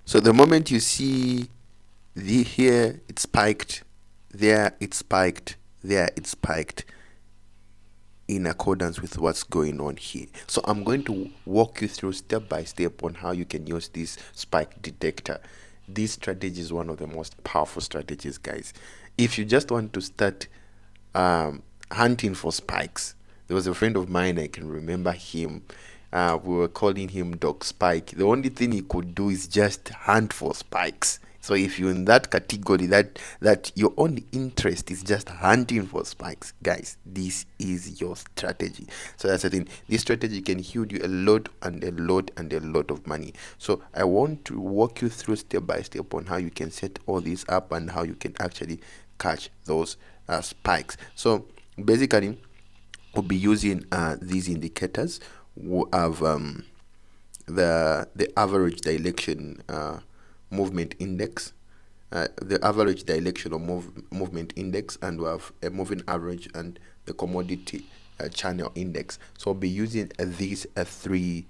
So the moment you see the here it's spiked, there it's spiked, there it's spiked, in accordance with what's going on here. So I'm going to walk you through step by step on how you can use this spike detector. This strategy is one of the most powerful strategies, guys. If you just want to start hunting for spikes, there was a friend of mine, I can remember him. We were calling him Dog Spike. The only thing he could do is just hunt for spikes. So if you're in that category, that your only interest is just hunting for spikes, guys, this is your strategy. So that's the thing. This strategy can yield you a lot and a lot and a lot of money. So I want to walk you through step by step on how you can set all this up and how you can actually catch those spikes. So basically, we'll be using these indicators. We have the average direction movement index, the average direction of movement index, and we have a moving average and the commodity channel index. So I'll be using these three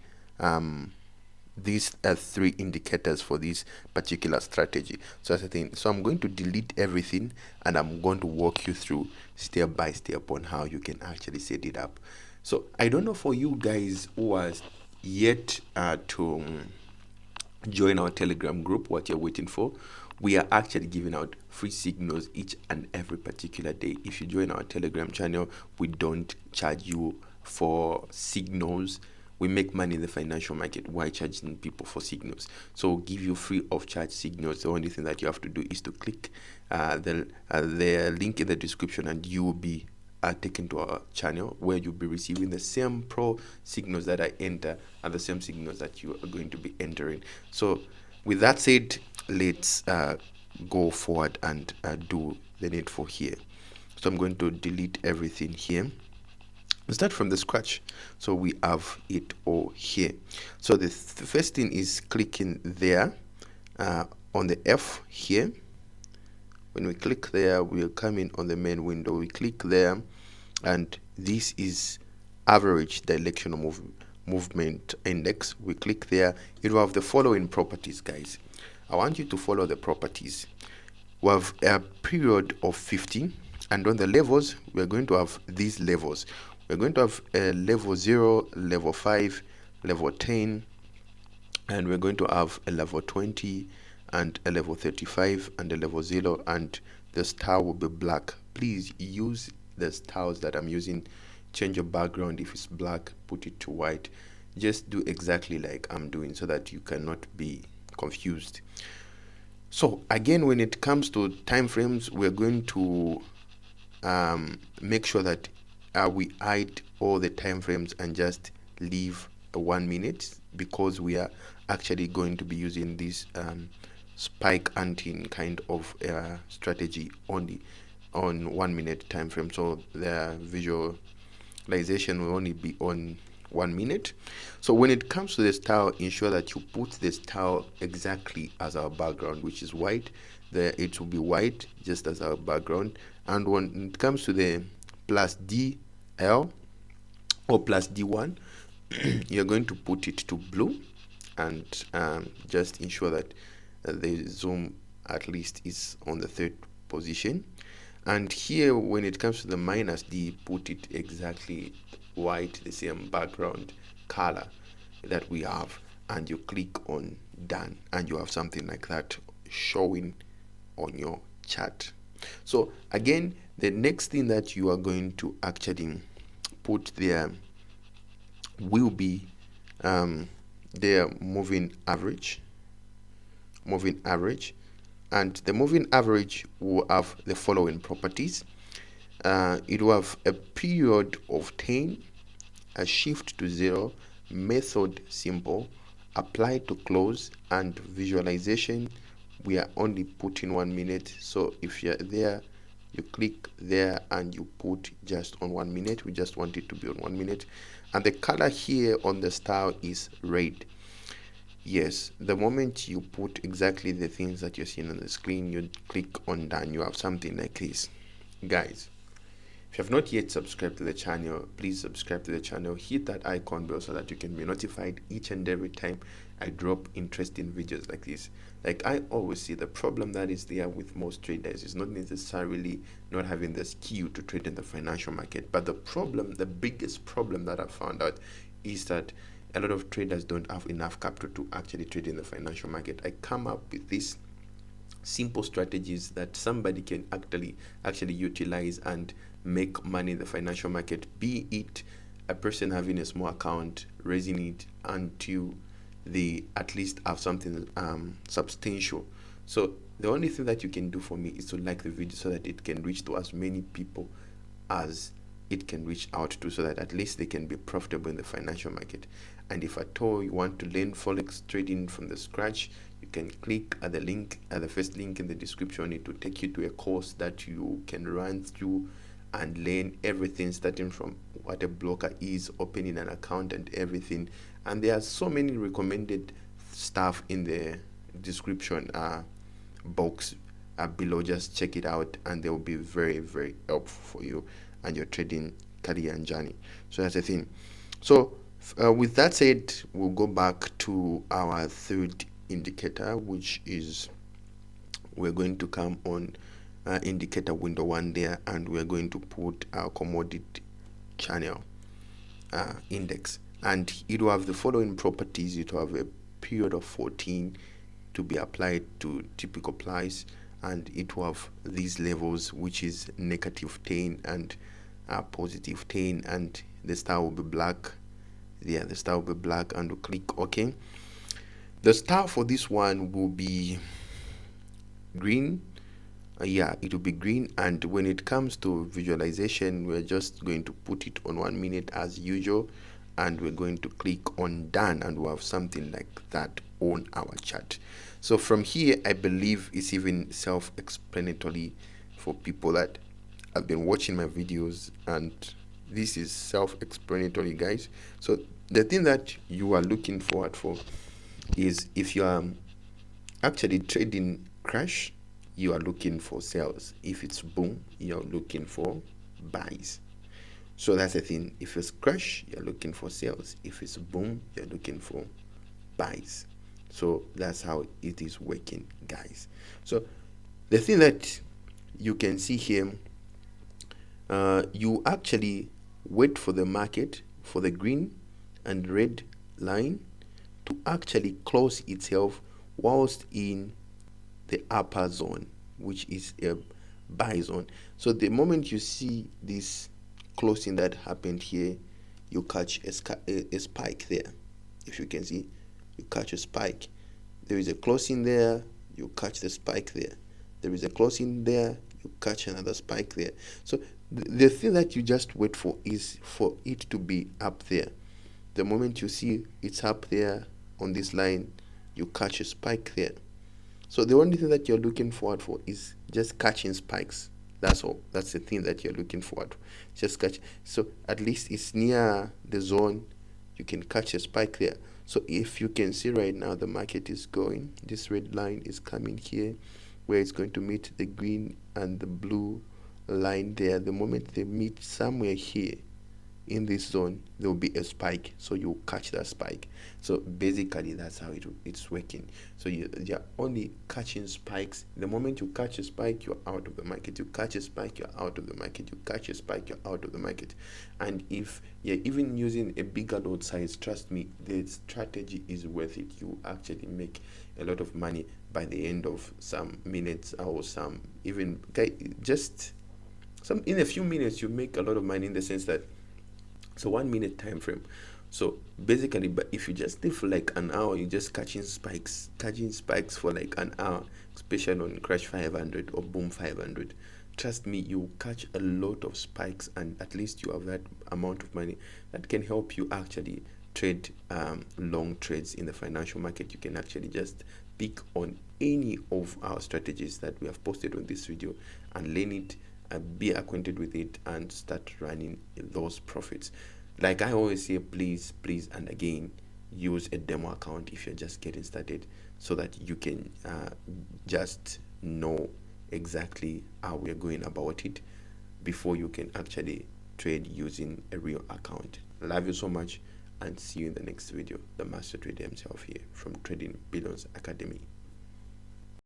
indicators for this particular strategy. So that's the thing. So I'm going to delete everything and I'm going to walk you through step by step on how you can actually set it up. So I don't know for you guys who has yet to join our Telegram group, what you're waiting for. We are actually giving out free signals each and every particular day. If you join our Telegram channel, we don't charge you for signals. We make money in the financial market. Why charging people for signals? So we'll give you free of charge signals. The only thing that you have to do is to click the link in the description and you will be taken to our channel where you'll be receiving the same pro signals that I enter and the same signals that you are going to be entering. So with that said, let's go forward and do the needful here. So I'm going to delete everything here. Let's start from the scratch. So we have it all here. So the first thing is clicking there on the F here. When we click there, we'll come in on the main window. We click there, and this is average directional movement index. We click there. It will have the following properties, guys. I want you to follow the properties. We have a period of 50, and on the levels, we're going to have these levels. We're going to have a level 0, level 5, level 10, and we're going to have a level 20 and a level 35 and a level 0, and the star will be black. Please use the stars that I'm using. Change your background. If it's black, put it to white. Just do exactly like I'm doing so that you cannot be confused. So again, when it comes to time frames, we're going to make sure that we hide all the time frames and just leave 1 minute, because we are actually going to be using this spike hunting kind of strategy only on 1 minute time frame. So the visualization will only be on 1 minute. So when it comes to the style, ensure that you put the style exactly as our background, which is white. It will be white just as our background. And when it comes to the plus DL or plus D1, you're going to put it to blue, and just ensure that the zoom at least is on the third position. And here, when it comes to the minus D, put it exactly white, the same background color that we have, and you click on done, and you have something like that showing on your chart. So again, the next thing that you are going to actually put there will be their moving average, and the moving average will have the following properties. It will have a period of 10, a shift to 0, method simple, apply to close, and visualization. We are only putting 1 minute, so if you're there, you click there and you put just on 1 minute. We just want it to be on 1 minute, and the color here on the star is red. Yes, the moment you put exactly the things that you're seeing on the screen, you click on done, you have something like this. Guys, if you have not yet subscribed to the channel, please subscribe to the channel. Hit that icon bell so that you can be notified each and every time I drop interesting videos like this. Like I always see, the problem that is there with most traders is not necessarily not having the skill to trade in the financial market, but the problem, the biggest problem that I found out is that a lot of traders don't have enough capital to actually trade in the financial market. I come up with this simple strategies that somebody can actually utilize and make money in the financial market, be it a person having a small account, raising it until they at least have something substantial. So the only thing that you can do for me is to like the video so that it can reach to as many people as it can reach out to, so that at least they can be profitable in the financial market. And if at all you want to learn forex trading from the scratch, you can click at the link, at the first link in the description. It will take you to a course that you can run through and learn everything, starting from what a blocker is, opening an account, and everything. And there are so many recommended stuff in the description box below. Just check it out, and they will be very, very helpful for you and your trading career and journey. So that's the thing. So with that said, we'll go back to our third indicator, which is, we're going to come on indicator window 1 there, and we're going to put our commodity channel index, and it will have the following properties. It will have a period of 14 to be applied to typical price, and it will have these levels, which is -10 and +10, and the star will be black. Yeah, the star will be black, and we'll click OK. The star for this one will be green. Yeah, it will be green. And when it comes to visualization, we're just going to put it on 1 minute as usual, and we're going to click on done, and we'll have something like that on our chart. So from here, I believe it's even self-explanatory for people that have been watching my videos, and this is self-explanatory, guys. So the thing that you are looking forward for is, if you are actually trading crash, you are looking for sales. If it's boom, you're looking for buys. So that's the thing. If it's crash, you're looking for sales. If it's boom, you're looking for buys. So that's how it is working, guys. So the thing that you can see here, you actually wait for the market, for the green and red line to actually close itself whilst in the upper zone, which is a buy zone. So the moment you see this closing that happened here, you catch a spike there. If you can see, you catch a spike. There is a closing there, you catch the spike there. There is a closing there, you catch another spike there. So the thing that you just wait for is for it to be up there. The moment you see it's up there on this line, you catch a spike there. So the only thing that you're looking forward for is just catching spikes. That's all. That's the thing that you're looking forward to. Just catch. So at least it's near the zone. You can catch a spike there. So if you can see right now, the market is going. This red line is coming here, where it's going to meet the green and the blue line there. The moment they meet somewhere here in this zone, there will be a spike, so you catch that spike. So basically that's how it's working. So you're only catching spikes. The moment you catch a spike, you're out of the market. You catch a spike, you're out of the market. You catch a spike, you're out of the market. And if you're even using a bigger lot size, trust me, the strategy is worth it. You actually make a lot of money by the end of some minutes, or some even just some in a few minutes. You make a lot of money, in the sense that it's a 1 minute time frame. So basically, but if you just stay for like an hour, you're just catching spikes for like an hour, especially on crash 500 or boom 500. Trust me, you catch a lot of spikes, and at least you have that amount of money that can help you actually trade long trades in the financial market. You can actually just pick on any of our strategies that we have posted on this video and learn it, be acquainted with it, and start running those profits. Like I always say, please, and again, use a demo account if you're just getting started, so that you can just know exactly how we're going about it before you can actually trade using a real account. Love you so much, and see you in the next video. The master trader himself here from Trading Billions Academy.